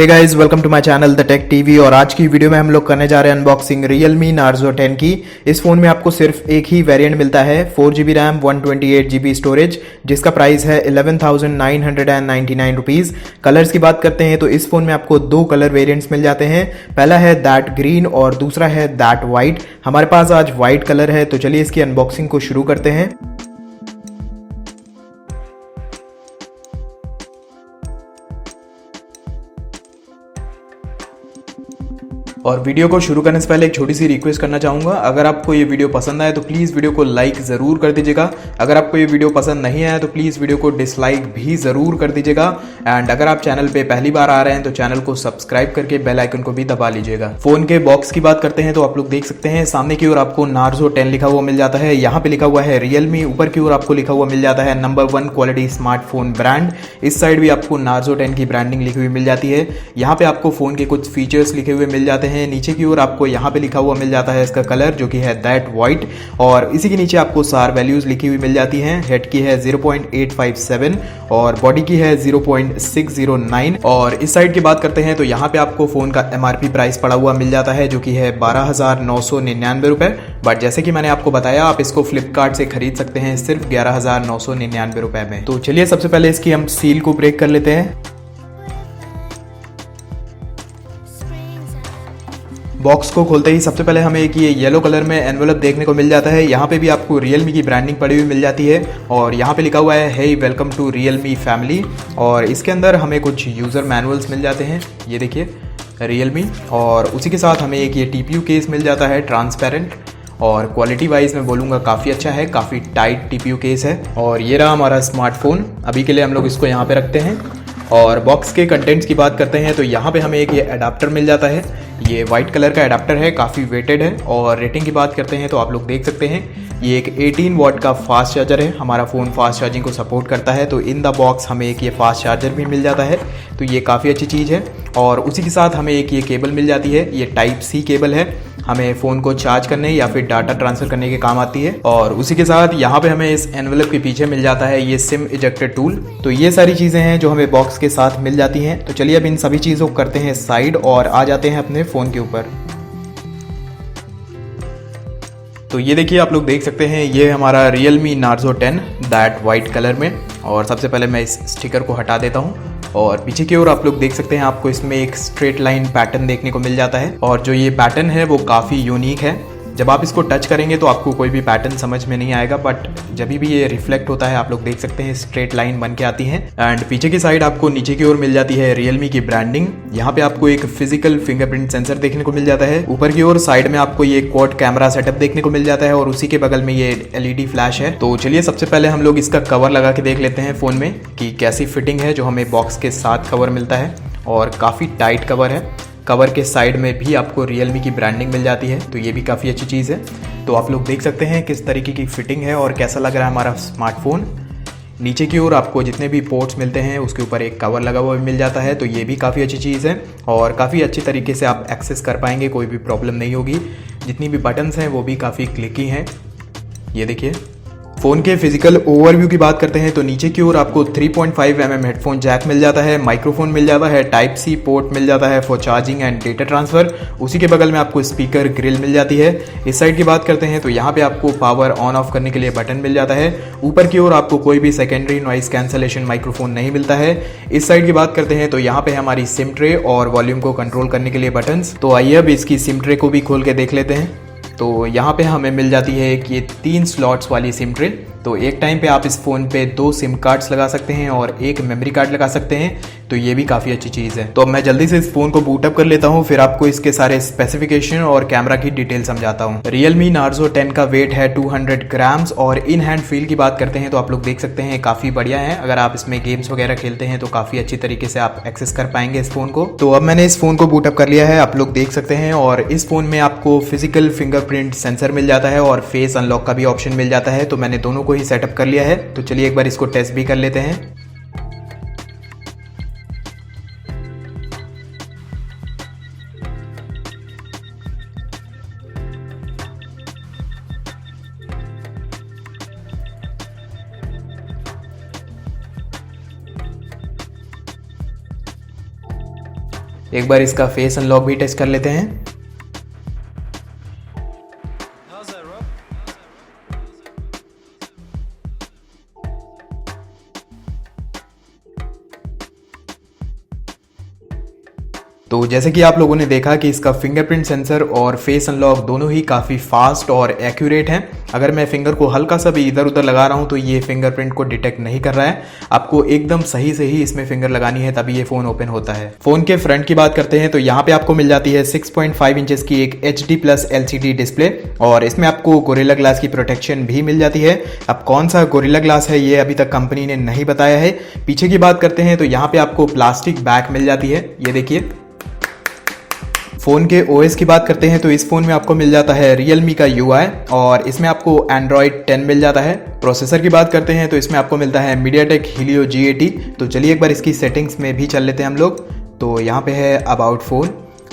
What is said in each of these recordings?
Hey guys, welcome to my channel the tech TV. और आज की वीडियो में हम लोग करने जा रहे हैं अनबॉक्सिंग Realme Narzo 10 की। इस फोन में आपको सिर्फ एक ही वेरिएंट मिलता है, 4GB रैम 128GB स्टोरेज, जिसका प्राइस है 11,999 रुपीज़। कलर्स की बात करते हैं तो इस फोन में आपको दो कलर वेरिएंट्स मिल जाते हैं। पहला है दैट ग्रीन और दूसरा है दैट वाइट। हमारे पास आज वाइट कलर है, तो चलिए इसकी अनबॉक्सिंग को शुरू करते हैं। और वीडियो को शुरू करने से पहले एक छोटी सी रिक्वेस्ट करना चाहूँगा, अगर आपको ये वीडियो पसंद आए तो प्लीज़ वीडियो को लाइक ज़रूर कर दीजिएगा। अगर आपको ये वीडियो पसंद नहीं आया तो प्लीज़ वीडियो को डिसलाइक भी ज़रूर कर दीजिएगा। एंड अगर आप चैनल पे पहली बार आ रहे हैं तो चैनल को सब्सक्राइब करके बेल आइकन को भी दबा लीजिएगा। फ़ोन के बॉक्स की बात करते हैं तो आप लोग देख सकते हैं सामने की ओर आपको Narzo 10 लिखा हुआ मिल जाता है। यहाँ पे लिखा हुआ है Realme, ऊपर की ओर आपको लिखा हुआ मिल जाता है नंबर 1 क्वालिटी स्मार्टफोन ब्रांड। इस साइड भी आपको Narzo 10 की ब्रांडिंग लिखी हुई मिल जाती है। यहाँ पे आपको फ़ोन के कुछ फीचर्स लिखे हुए मिल जाते हैं। नीचे की ओर आपको यहाँ पे लिखा हुआ मिल जाता है इसका कलर, जो कि है दैट वाइट। और इसी के नीचे आपको सार वैल्यूज लिखी हुई मिल जाती हैं। हेड की है 0.857 और बॉडी की है 0.609। और इस साइड की बात करते हैं तो यहाँ पे आपको फोन का MRP प्राइस पड़ा हुआ मिल जाता है, जो कि है 12,999 रुपए। बट जैसे कि मैंने आपको बताया, आप इसको फ्लिपकार्ट से खरीद सकते हैं सिर्फ 11,999 रुपए में। तो चलिए सबसे पहले इसकी हम सील को ब्रेक कर लेते हैं। बॉक्स को खोलते ही सबसे पहले हमें एक ये येलो कलर में एनवेलप देखने को मिल जाता है। यहाँ पे भी आपको Realme की ब्रांडिंग पड़ी हुई मिल जाती है और यहाँ पे लिखा हुआ है hey welcome to Realme family. और इसके अंदर हमें कुछ यूज़र मैनुअल्स मिल जाते हैं, ये देखिए Realme। और उसी के साथ हमें एक ये TPU केस मिल जाता है ट्रांसपेरेंट, और क्वालिटी वाइज मैं बोलूँगा काफ़ी अच्छा है, काफ़ी टाइट TPU केस है। और ये रहा हमारा स्मार्टफोन। अभी के लिए हम लोग इसको यहाँ पे रखते हैं। और बॉक्स के कंटेंट्स की बात करते हैं तो यहाँ पे हमें एक ये अडाप्टर मिल जाता है। ये वाइट कलर का अडाप्टर है, काफ़ी वेटेड है। और रेटिंग की बात करते हैं तो आप लोग देख सकते हैं ये एक 18 वॉट का फास्ट चार्जर है। हमारा फ़ोन फास्ट चार्जिंग को सपोर्ट करता है, तो इन द बॉक्स हमें एक ये फास्ट चार्जर भी मिल जाता है, तो ये काफ़ी अच्छी चीज़ है। और उसी के साथ हमें एक ये केबल मिल जाती है, ये टाइप C केबल है, हमें फ़ोन को चार्ज करने या फिर डाटा ट्रांसफ़र करने के काम आती है। और उसी के साथ यहाँ पे हमें इस एनवेलप के पीछे मिल जाता है ये सिम इजेक्टर टूल। तो ये सारी चीज़ें हैं जो हमें बॉक्स के साथ मिल जाती हैं। तो चलिए अब इन सभी चीज़ों को करते हैं साइड और आ जाते हैं अपने फ़ोन के ऊपर। तो ये देखिए, आप लोग देख सकते हैं ये हमारा Realme Narzo 10 that white colour में। और सबसे पहले मैं इस स्टिकर को हटा देता हूँ। और पीछे की ओर आप लोग देख सकते हैं आपको इसमें एक स्ट्रेट लाइन पैटर्न देखने को मिल जाता है। और जो ये पैटर्न है वो काफ़ी यूनिक है। जब आप इसको टच करेंगे तो आपको कोई भी पैटर्न समझ में नहीं आएगा, बट जब भी ये रिफ्लेक्ट होता है आप लोग देख सकते हैं स्ट्रेट लाइन बन के आती हैं। एंड पीछे की साइड आपको नीचे की ओर मिल जाती है Realme की ब्रांडिंग। यहाँ पे आपको एक फिजिकल फिंगरप्रिंट सेंसर देखने को मिल जाता है। ऊपर की ओर साइड में आपको ये क्वाड कैमरा सेटअप देखने को मिल जाता है और उसी के बगल में ये LED फ्लैश है। तो चलिए सबसे पहले हम लोग इसका कवर लगा के देख लेते हैं फ़ोन में कि कैसी फिटिंग है जो हमें बॉक्स के साथ कवर मिलता है। और काफ़ी टाइट कवर है। कवर के साइड में भी आपको Realme की ब्रांडिंग मिल जाती है, तो ये भी काफ़ी अच्छी चीज़ है। तो आप लोग देख सकते हैं किस तरीके की फिटिंग है और कैसा लग रहा है हमारा स्मार्टफोन। नीचे की ओर आपको जितने भी पोर्ट्स मिलते हैं उसके ऊपर एक कवर लगा हुआ मिल जाता है, तो ये भी काफ़ी अच्छी चीज़ है और काफ़ी अच्छी तरीके से आप एक्सेस कर पाएंगे, कोई भी प्रॉब्लम नहीं होगी। जितनी भी बटन्स हैं वो भी काफ़ी क्लिकी हैं, ये देखिए। फ़ोन के फिजिकल ओवरव्यू की बात करते हैं तो नीचे की ओर आपको 3.5mm हेडफोन जैक मिल जाता है, माइक्रोफोन मिल जाता है, टाइप C पोर्ट मिल जाता है for charging and data transfer. उसी के बगल में आपको स्पीकर ग्रिल मिल जाती है। इस साइड की बात करते हैं तो यहाँ पे आपको पावर ऑन ऑफ करने के लिए बटन मिल जाता है। ऊपर की ओर आपको कोई भी सेकेंडरी नॉइस कैंसलेशन माइक्रोफोन नहीं मिलता है। इस साइड की बात करते हैं तो यहाँ पे हमारी सिम ट्रे और वॉल्यूम को कंट्रोल करने के लिए बटन्स। तो आइए अब इसकी सिम ट्रे को भी खोल के देख लेते हैं। तो यहाँ पे हमें मिल जाती है एक ये 3 स्लॉट्स वाली सिम ट्रे। तो एक टाइम पे आप इस फ़ोन पे 2 सिम कार्ड्स लगा सकते हैं और एक मेमोरी कार्ड लगा सकते हैं, तो ये भी काफ़ी अच्छी चीज़ है। तो अब मैं जल्दी से इस फ़ोन को बूट अप कर लेता हूँ, फिर आपको इसके सारे स्पेसिफिकेशन और कैमरा की डिटेल समझाता हूँ। Realme Narzo 10 का वेट है 200 ग्राम्स। और इन हैंड फील की बात करते हैं तो आप लोग देख सकते हैं काफ़ी बढ़िया है। अगर आप इसमें गेम्स वगैरह खेलते हैं तो काफ़ी अच्छी तरीके से आप एक्सेस कर पाएंगे इस फ़ोन को। तो अब मैंने इस फ़ोन को बूट अप कर लिया है, आप लोग देख सकते हैं। और इस फ़ोन में आपको फिजिकल फिंगरप्रिंट सेंसर मिल जाता है और फेस अनलॉक का भी ऑप्शन मिल जाता है। तो मैंने दोनों को ही सेटअप कर लिया है। तो चलिए एक बार इसको टेस्ट भी कर लेते हैं। एक बार इसका फेस अनलॉक भी टेस्ट कर लेते हैं। तो जैसे कि आप लोगों ने देखा कि इसका फिंगरप्रिंट सेंसर और फेस अनलॉक दोनों ही काफ़ी फास्ट और एक्यूरेट हैं। अगर मैं फिंगर को हल्का सा भी इधर उधर लगा रहा हूं तो ये फिंगरप्रिंट को डिटेक्ट नहीं कर रहा है। आपको एकदम सही से ही इसमें फिंगर लगानी है तभी ये फ़ोन ओपन होता है। फ़ोन के फ्रंट की बात करते हैं तो यहाँ पे आपको मिल जाती है 6.5 इंचेस की एक HD+ LCD डिस्प्ले और इसमें आपको गोरिल्ला ग्लास की प्रोटेक्शन भी मिल जाती है। अब कौन सा गोरिल्ला ग्लास है ये अभी तक कंपनी ने नहीं बताया है। पीछे की बात करते हैं तो यहाँ पे आपको प्लास्टिक बैक मिल जाती है, ये देखिए। फ़ोन के OS की बात करते हैं तो इस फ़ोन में आपको मिल जाता है Realme का UI और इसमें आपको Android 10 मिल जाता है। प्रोसेसर की बात करते हैं तो इसमें आपको मिलता है MediaTek Helio G80। तो चलिए एक बार इसकी सेटिंग्स में भी चल लेते हैं हम लोग। तो यहाँ पे है अबाउट फ़ोन,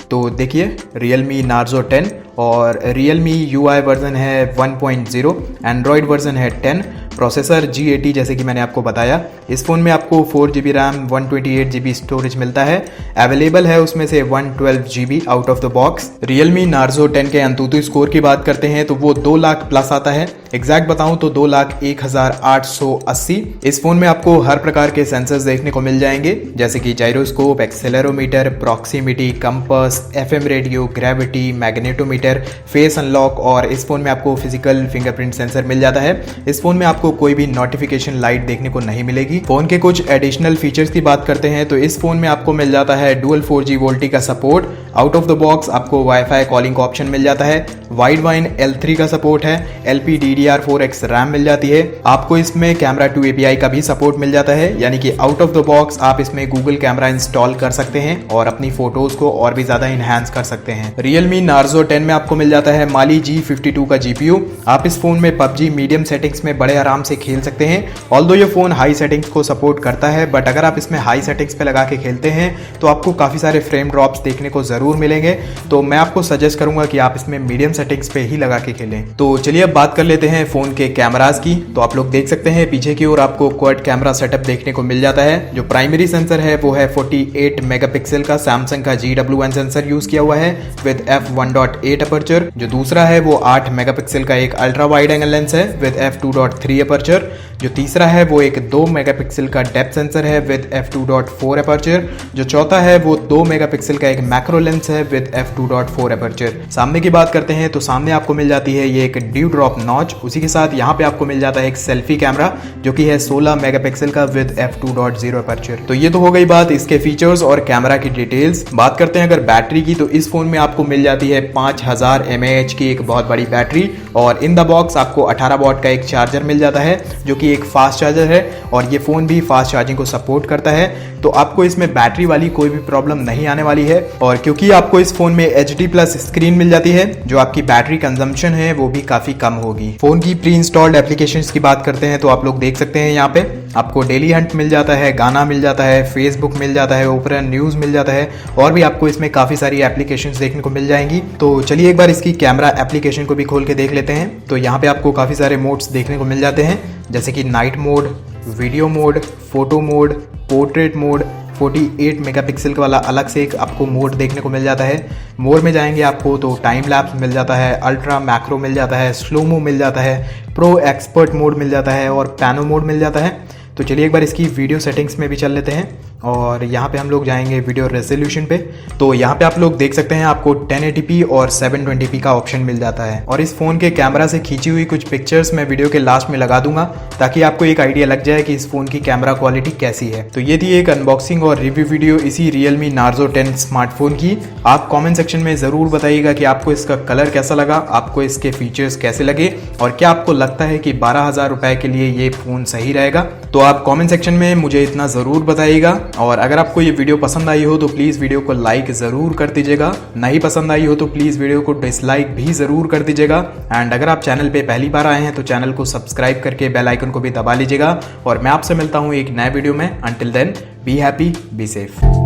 तो देखिए Realme Narzo 10 और Realme UI वर्जन है 1.0, Android वर्जन है 10, प्रोसेसर G80 जैसे कि मैंने आपको बताया। इस फ़ोन में आपको 4GB रैम 128GB स्टोरेज मिलता है। अवेलेबल है उसमें से 112GB out of the box. Realme Narzo 10 के अंतुतु स्कोर की बात करते हैं तो वो 2 लाख प्लस आता है। एग्जैक्ट बताऊं तो 2,01,880। इस फ़ोन में आपको हर प्रकार के सेंसर्स देखने को मिल जाएंगे जैसे कि gyroscope, accelerometer, proximity, compass, FM radio, gravity, magnetometer, face unlock और इस फ़ोन में आपको फिजिकल फिंगरप्रिंट सेंसर मिल जाता है। इस फ़ोन में आपको कोई भी नोटिफिकेशन लाइट देखने को नहीं मिलेगी। फ़ोन के कुछ एडिशनल फीचर्स की बात करते हैं तो इस फ़ोन में आपको मिल जाता है डुअल 4G वोल्टी का support. Out of the box आपको वाईफाई कॉलिंग का ऑप्शन मिल जाता है। वाइड वाइन L3 का सपोर्ट है। LPDDR4X रैम मिल जाती है। आपको इसमें कैमरा 2 API का भी सपोर्ट मिल जाता है, यानी कि आउट ऑफ द बॉक्स आप इसमें गूगल कैमरा इंस्टॉल कर सकते हैं और अपनी फोटोज को और भी ज्यादा इनहैंस कर सकते हैं। Realme Narzo 10 में आपको मिल जाता है Mali G52 का GPU। आप इस फोन में PUBG मीडियम सेटिंग्स में बड़े आराम से खेल सकते हैं। ऑल्दो ये फोन हाई सेटिंग्स को सपोर्ट करता है, बट अगर आप इसमें हाई सेटिंग्स पे लगा के खेलते हैं तो आपको काफी सारे फ्रेम ड्रॉप्स देखने को जरूर मिलेंगे। तो मैं आपको सजेस्ट करूंगा कि आप इसमें मीडियम सेटिंग्स पे ही लगा के खेलें। तो चलिए अब बात कर लेते हैं फोन के कैमरास की। तो आप लोग देख सकते हैं पीछे की ओर आपको क्वाड कैमरा सेटअप देखने को मिल जाता है। जो प्राइमरी सेंसर है वो है 48 मेगापिक्सल का सैमसंग का GW1 सेंसर यूज किया हुआ है विद f1.8 अपर्चर। जो दूसरा है वो 8 मेगापिक्सल का एक अल्ट्रा वाइड एंगल लेंस है विद f2.3 अपर्चर। जो तीसरा है वो एक 2 मेगापिक्सल का डेप्थ सेंसर है विद f2.4 अपर्चर। जो चौथा है वो 2 मेगापिक्सल का एक मैक्रो लेंस है विद f2.4 अपर्चर। सामने की बात करते हैं तो सामने आपको मिल जाती है ये एक ड्यू ड्रॉप नॉच। उसी के साथ यहाँ पे आपको मिल जाता है एक सेल्फी कैमरा जो कि है 16 मेगापिक्सल का विद f2.0 अपर्चर। तो ये तो हो गई बात इसके फीचर्स और कैमरा की डिटेल्स। बात करते हैं अगर बैटरी की, तो इस फोन में आपको मिल जाती है 5000 mAh की एक बहुत बड़ी बैटरी और इन द बॉक्स आपको 18 वॉट का एक चार्जर मिल जाता है जो कि एक फास्ट चार्जर है और ये फोन भी फास्ट चार्जिंग को सपोर्ट करता है। तो आपको इसमें बैटरी वाली कोई भी प्रॉब्लम नहीं आने वाली है। और क्योंकि आपको इस फोन में HD+ स्क्रीन मिल जाती है, जो आपकी बैटरी कंजम्पशन है वो भी काफी कम होगी। फोन की प्री इंस्टॉल्ड एप्लीकेशंस की बात करते हैं तो आप लोग देख सकते हैं यहाँ पे आपको डेली हंट मिल जाता है, गाना मिल जाता है, फेसबुक मिल जाता है, ओपेरा न्यूज मिल जाता है और भी आपको इसमें काफी सारी एप्लीकेशंस देखने को मिल जाएंगी। तो चलिए एक बार इसकी कैमरा एप्लीकेशन को भी खोल के देख लेते हैं। तो यहाँ पे आपको काफी सारे मोड्स देखने को मिल जाते हैं जैसे कि night mode, video mode, photo mode, portrait mode. 48 megapixel वाला अलग से एक आपको मोड देखने को मिल जाता है। मोड में जाएंगे आपको तो टाइम लैप्स मिल जाता है, अल्ट्रा मैक्रो मिल जाता है, स्लोमो मिल जाता है, प्रो एक्सपर्ट मोड मिल जाता है और पैनो मोड मिल जाता है। तो चलिए एक बार इसकी वीडियो सेटिंग्स में भी चल लेते हैं और यहाँ पे हम लोग जाएंगे वीडियो रेजोल्यूशन पे। तो यहाँ पे आप लोग देख सकते हैं आपको 1080p और 720p का ऑप्शन मिल जाता है। और इस फोन के कैमरा से खींची हुई कुछ पिक्चर्स मैं वीडियो के लास्ट में लगा दूंगा ताकि आपको एक आइडिया लग जाए कि इस फोन की कैमरा क्वालिटी कैसी है। तो ये थी एक अनबॉक्सिंग और रिव्यू वीडियो इसी Realme Narzo 10 स्मार्टफोन की। आप कॉमेंट सेक्शन में जरूर बताइएगा कि आपको इसका कलर कैसा लगा, आपको इसके फीचर्स कैसे लगे और क्या आपको लगता है कि 12,000 रुपए के लिए ये फोन सही रहेगा। तो आप कमेंट सेक्शन में मुझे इतना ज़रूर बताइएगा। और अगर आपको ये वीडियो पसंद आई हो तो प्लीज़ वीडियो को लाइक ज़रूर कर दीजिएगा। नहीं पसंद आई हो तो प्लीज़ वीडियो को डिसलाइक भी ज़रूर कर दीजिएगा। एंड अगर आप चैनल पे पहली बार आए हैं तो चैनल को सब्सक्राइब करके बेल आइकन को भी दबा लीजिएगा। और मैं आपसे मिलता हूँ एक नए वीडियो में। Until then be happy, be safe.